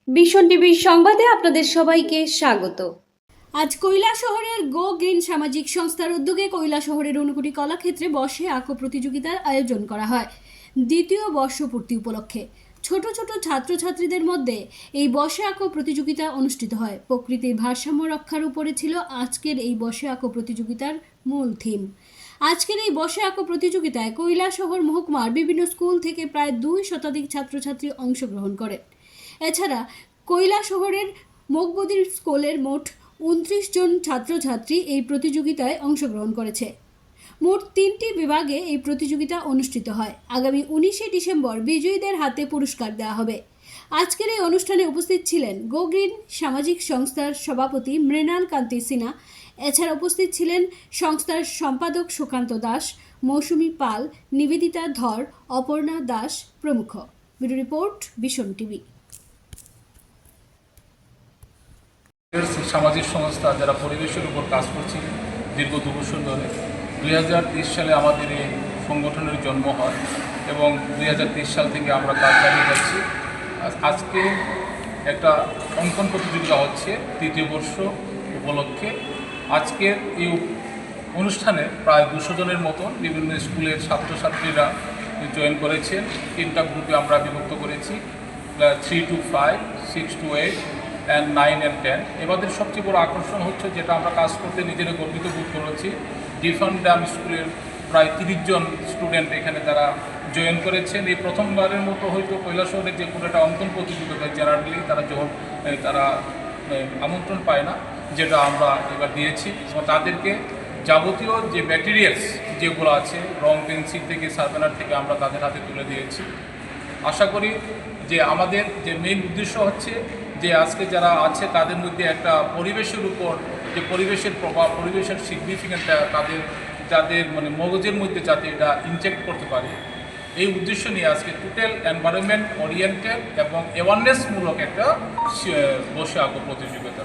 ভীষণ টিভির সংবাদে আপনাদের সবাইকে স্বাগত। আজ কৈলাসহরের গো গ্রিন সামাজিক সংস্থার উদ্যোগে কৈলাসহরের ঊনকোটি কলাক্ষেত্রে বসে আঁকো প্রতিযোগিতার আয়োজন করা হয়। দ্বিতীয় বর্ষপূর্তি উপলক্ষে ছোট ছোট ছাত্রছাত্রীদের মধ্যে এই বসে আঁকো প্রতিযোগিতা অনুষ্ঠিত হয়। প্রকৃতির ভারসাম্য রক্ষার উপরে ছিল আজকের এই বসে আঁকো প্রতিযোগিতার মূল থিম। আজকের এই বসে আঁকো প্রতিযোগিতায় কৈলাসহর মহকুমার বিভিন্ন স্কুল থেকে প্রায় 2 শতাধিক ছাত্রছাত্রী অংশগ্রহণ করে। এছাড়া কৈলাসহরের মকবুদির স্কুলের মোট 29 জন ছাত্রছাত্রী এই প্রতিযোগিতায় অংশগ্রহণ করেছে। মোট 3টি বিভাগে এই প্রতিযোগিতা অনুষ্ঠিত হয়। আগামী 19শে ডিসেম্বর বিজয়ীদের হাতে পুরস্কার দেওয়া হবে। আজকের এই অনুষ্ঠানে উপস্থিত ছিলেন গো গ্রিন সামাজিক সংস্থার সভাপতি মৃণাল কান্তি সিনহা। এছাড়া উপস্থিত ছিলেন সংস্থার সম্পাদক সুকান্ত দাস, মৌসুমী পাল, নিবেদিতা ধর, অপর্ণা দাস প্রমুখ। ব্যুরো রিপোর্ট, ভীষণ টিভি। সামাজিক সংস্থা যারা পরিবেশের উপর কাজ করছে দীর্ঘ 2 বছর ধরে, 2023 সালে আমাদের এই সংগঠনের জন্ম হয় এবং 2023 সাল থেকে আমরা কাজ চালিয়ে যাচ্ছি। আজকে একটা অঙ্কন প্রতিযোগিতা হচ্ছে 3য় বর্ষ উপলক্ষে। আজকের এই অনুষ্ঠানে প্রায় 200 জনের মতন বিভিন্ন স্কুলের ছাত্রছাত্রীরা জয়েন করেছেন। 3টা গ্রুপে আমরা বিভক্ত করেছি, 3 to 5, 6 to 8 and 9 and 10। এবারের সবচেয়ে বড় আকর্ষণ হচ্ছে, যেটা আমরা কাজ করতে নিজেরা গর্বিত বোধ করেছি, ডিফান ড্যাম স্কুলের প্রায় 30 জন স্টুডেন্ট এখানে তারা জয়েন করেছেন। এই প্রথমবারের মতো হয়তো কৈলাসহরে যে কোনো একটা অঙ্কন প্রতিযোগিতা জেনারেলি তারা আমন্ত্রণ পায় না, যেটা আমরা এবার দিয়েছি। তাদেরকে যাবতীয় যে ম্যাটেরিয়ালস যেগুলো আছে, রং পেন্সিল থেকে শার্পেনার থেকে আমরা তাদের হাতে তুলে দিয়েছি। আশা করি যে আমাদের যে মেইন উদ্দেশ্য হচ্ছে যে আজকে যারা আছে তাদের মধ্যে একটা পরিবেশের উপর যে পরিবেশের প্রভাব, পরিবেশের সিগনিফিকেন্টটা যাদের মগজের মধ্যে যাতে এটা ইনজেক্ট করতে পারে, এই উদ্দেশ্য নিয়ে আজকে টোটাল এনভায়রনমেন্ট ওরিয়েন্টেড এবং অ্যাওয়ারনেসমূলক একটা বসে আঁকো প্রতিযোগিতা।